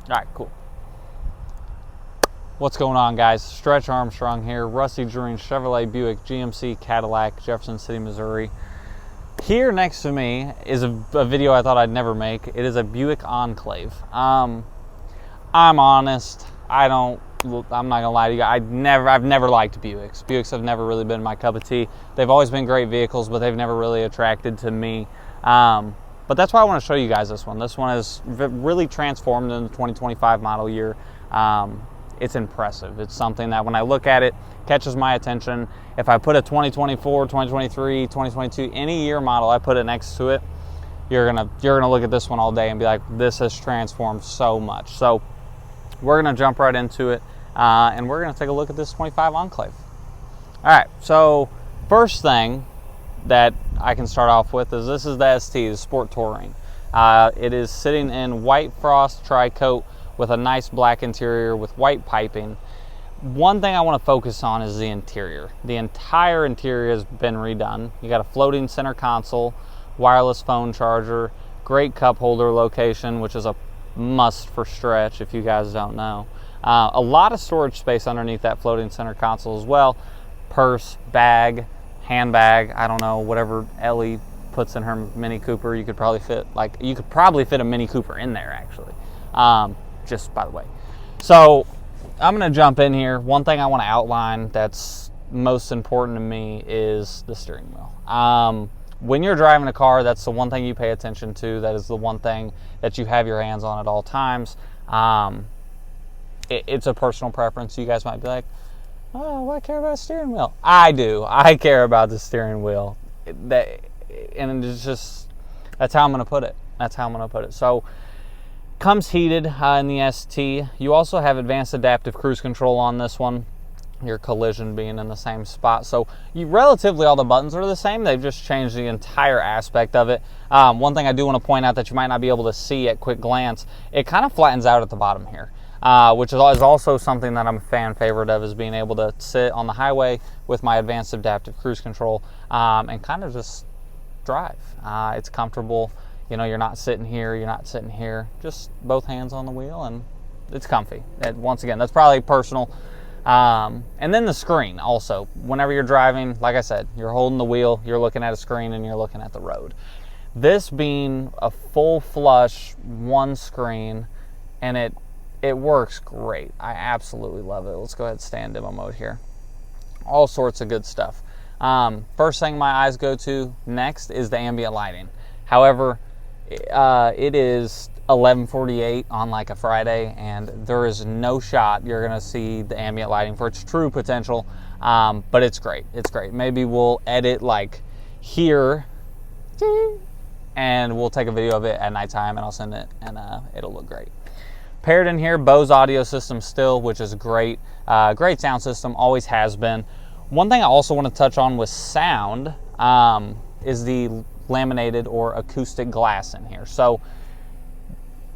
All right, cool. What's going on, guys? Stretch Armstrong here. Rusty Dream Chevrolet, Buick, GMC, Cadillac, Jefferson City, Missouri. Here next to me is a video I thought I'd never make. It is a Buick Enclave. I'm honest. I'm not gonna lie to you. I've never liked Buicks. Buicks have never really been my cup of tea. They've always been great vehicles, but they've never really attracted to me. But that's why I want to show you guys this one. This one is really transformed in the 2025 model year. It's impressive. It's something that when I look at it, catches my attention. If I put a 2024, 2023, 2022, any year model, I put it next to it, you're gonna look at this one all day and be like, this has transformed so much. So we're gonna jump right into it, and we're gonna take a look at this 25 Enclave. All right, so first thing that I can start off with is this is the ST, the Sport Touring. It is sitting in white frost tri-coat with a nice black interior with white piping. One thing I want to focus on is the interior. The entire interior has been redone. You got a floating center console, wireless phone charger, great cup holder location, which is a must for Stretch if you guys don't know. A lot of storage space underneath that floating center console as well. Purse, bag, handbag, I don't know, whatever Ellie puts in her Mini Cooper, you could probably fit a Mini Cooper in there actually, just by the way. So I'm gonna jump in here. One thing I want to outline that's most important to me is the steering wheel. When you're driving a car, that's the one thing you pay attention to. That is the one thing that you have your hands on at all times. It's a personal preference. You guys might be like, oh, why care about a steering wheel? I do. I care about the steering wheel. And it's just, that's how I'm going to put it. That's how I'm going to put it. So, comes heated in the ST. You also have advanced adaptive cruise control on this one. Your collision being in the same spot. So, relatively all the buttons are the same. They've just changed the entire aspect of it. One thing I do want to point out that you might not be able to see at quick glance, it kind of flattens out at the bottom here. Which is also something that I'm a fan favorite of, is being able to sit on the highway with my advanced adaptive cruise control and kind of just drive. It's comfortable. You know, you're not sitting here, you're not sitting here. Just both hands on the wheel, and it's comfy. And once again, that's probably personal. And then the screen also. Whenever you're driving, like I said, you're holding the wheel, you're looking at a screen, and you're looking at the road. This being a full flush one screen, and it works great. I absolutely love it. Let's go ahead and stay in demo mode here. All sorts of good stuff. First thing my eyes go to next is the ambient lighting. However, it is 11:48 on like a Friday, and there is no shot you're gonna see the ambient lighting for its true potential. But it's great. It's great. Maybe we'll edit like here, and we'll take a video of it at nighttime, and I'll send it, and it'll look great. Paired in here, Bose audio system still, which is great. Great sound system, always has been. One thing I also want to touch on with sound is the laminated or acoustic glass in here. So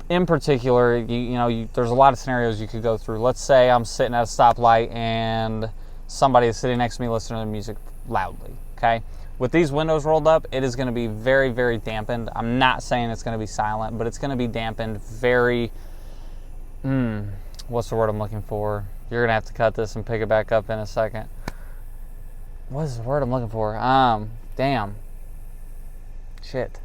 in particular, there's a lot of scenarios you could go through. Let's say I'm sitting at a stoplight and somebody is sitting next to me listening to music loudly, okay? With these windows rolled up, it is going to be very, very dampened. I'm not saying it's going to be silent, but it's going to be dampened very... what's the word I'm looking for? You're gonna have to cut this and pick it back up in a second. What is the word I'm looking for? Damn. Shit.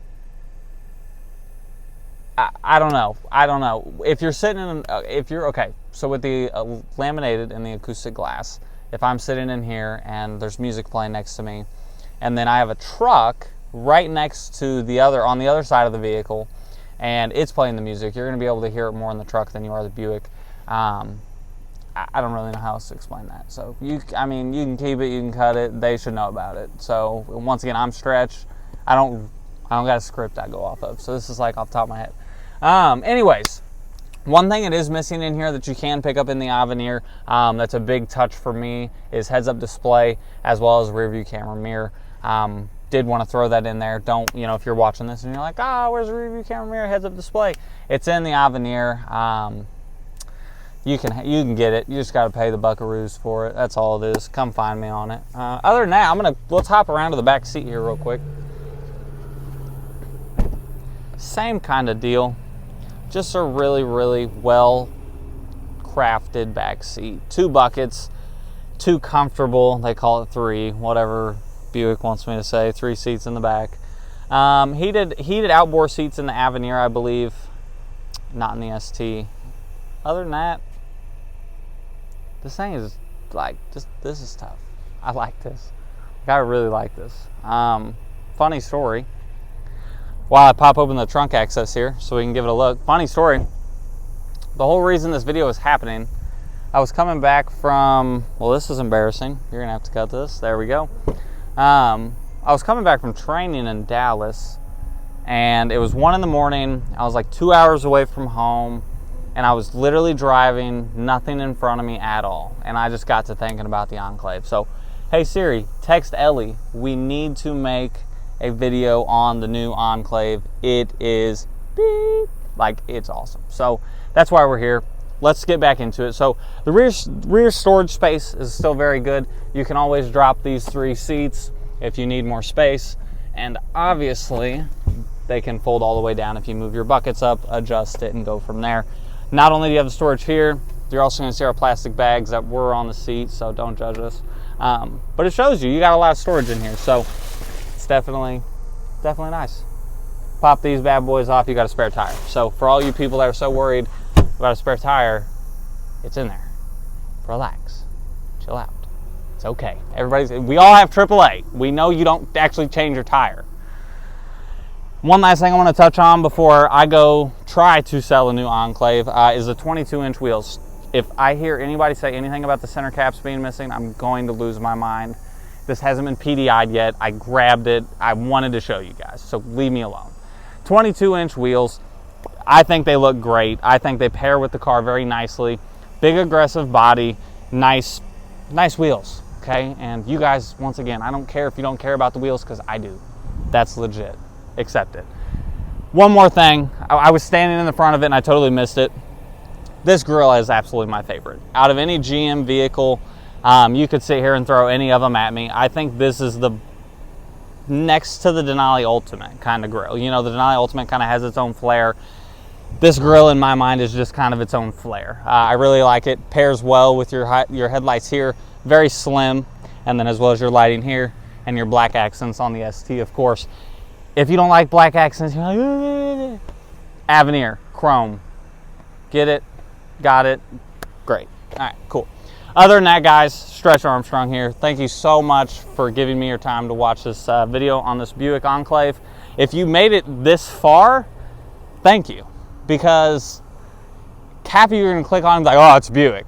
I don't know. I don't know. If you're sitting in, okay, so with the laminated and the acoustic glass, if I'm sitting in here and there's music playing next to me, and then I have a truck right next to on the other side of the vehicle, and it's playing the music, you're going to be able to hear it more in the truck than you are the Buick. I don't really know how else to explain that. So you can keep it, you can cut it. They should know about it. So once again, I'm Stretch. I don't got a script I go off of. So this is like off the top of my head. Anyways, one thing it is missing in here that you can pick up in the Avenir, that's a big touch for me, is heads-up display as well as rear view camera mirror. Did want to throw that in there. Don't, if you're watching this and you're like, where's the rear view camera mirror, heads-up display? It's in the Avenir. You can get it. You just got to pay the buckaroos for it. That's all it is. Come find me on it. Other than that, let's hop around to the back seat here real quick. Same kind of deal. just a really, really well crafted back seat. 2 buckets, 2 comfortable, they call it 3, whatever Buick wants me to say, 3 seats in the back. Heated outboard seats in the Avenir, I believe, not in the ST. Other than that, this thing is like, this is tough. I like this. I really like this. Funny story. While I pop open the trunk access here so we can give it a look. Funny story. The whole reason this video is happening, I was coming back from, well, this is embarrassing. You're gonna have to cut this. There we go. I was coming back from training in Dallas, and it was 1 in the morning. I was like 2 hours away from home, and I was literally driving, nothing in front of me at all. And I just got to thinking about the Enclave. So, hey Siri, text Ellie. We need to make a video on the new Enclave. It is beep, like, it's awesome. So that's why we're here. Let's get back into it. So the rear storage space is still very good. You can always drop these 3 seats if you need more space, and obviously they can fold all the way down if you move your buckets up, adjust it, and go from there. Not only do you have the storage here, you're also going to see our plastic bags that were on the seat, so don't judge us. But it shows you got a lot of storage in here, so it's definitely nice. Pop these bad boys off, you got a spare tire. So for all you people that are so worried about a spare tire, it's in there. Relax, chill out. It's okay. We all have AAA. We know you don't actually change your tire. One last thing I want to touch on before I go try to sell a new Enclave is the 22-inch wheels. If I hear anybody say anything about the center caps being missing, I'm going to lose my mind. This hasn't been PDI'd yet. I grabbed it. I wanted to show you guys, so leave me alone. 22-inch wheels. I think they look great. I think they pair with the car very nicely. Big aggressive body, nice wheels, okay? And you guys, once again, I don't care if you don't care about the wheels, because I do. That's legit. Accept it. One more thing. I was standing in the front of it and I totally missed it. This grill is absolutely my favorite. Out of any GM vehicle, you could sit here and throw any of them at me. I think this is the next to the Denali Ultimate kind of grill. You know, the Denali Ultimate kind of has its own flair. This grill, in my mind, is just kind of its own flair. I really like it. Pairs well with your headlights here. Very slim, and then as well as your lighting here and your black accents on the ST, of course. If you don't like black accents, you're like, Avenir, chrome. Get it? Got it? Great. All right, cool. Other than that, guys, Stretch Armstrong here. Thank you so much for giving me your time to watch this video on this Buick Enclave. If you made it this far, thank you. Because half of you are going to click on it and be like, oh, it's Buick.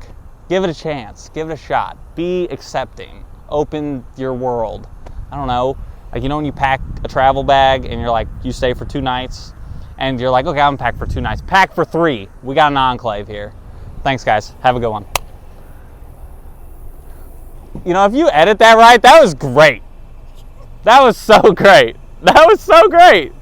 Give it a chance. Give it a shot. Be accepting. Open your world. I don't know. Like, you know when you pack a travel bag and you're like, you stay for 2 nights? And you're like, okay, I'm packed for 2 nights. Pack for 3. We got an Enclave here. Thanks, guys. Have a good one. You know, if you edit that right, that was great. That was so great. That was so great.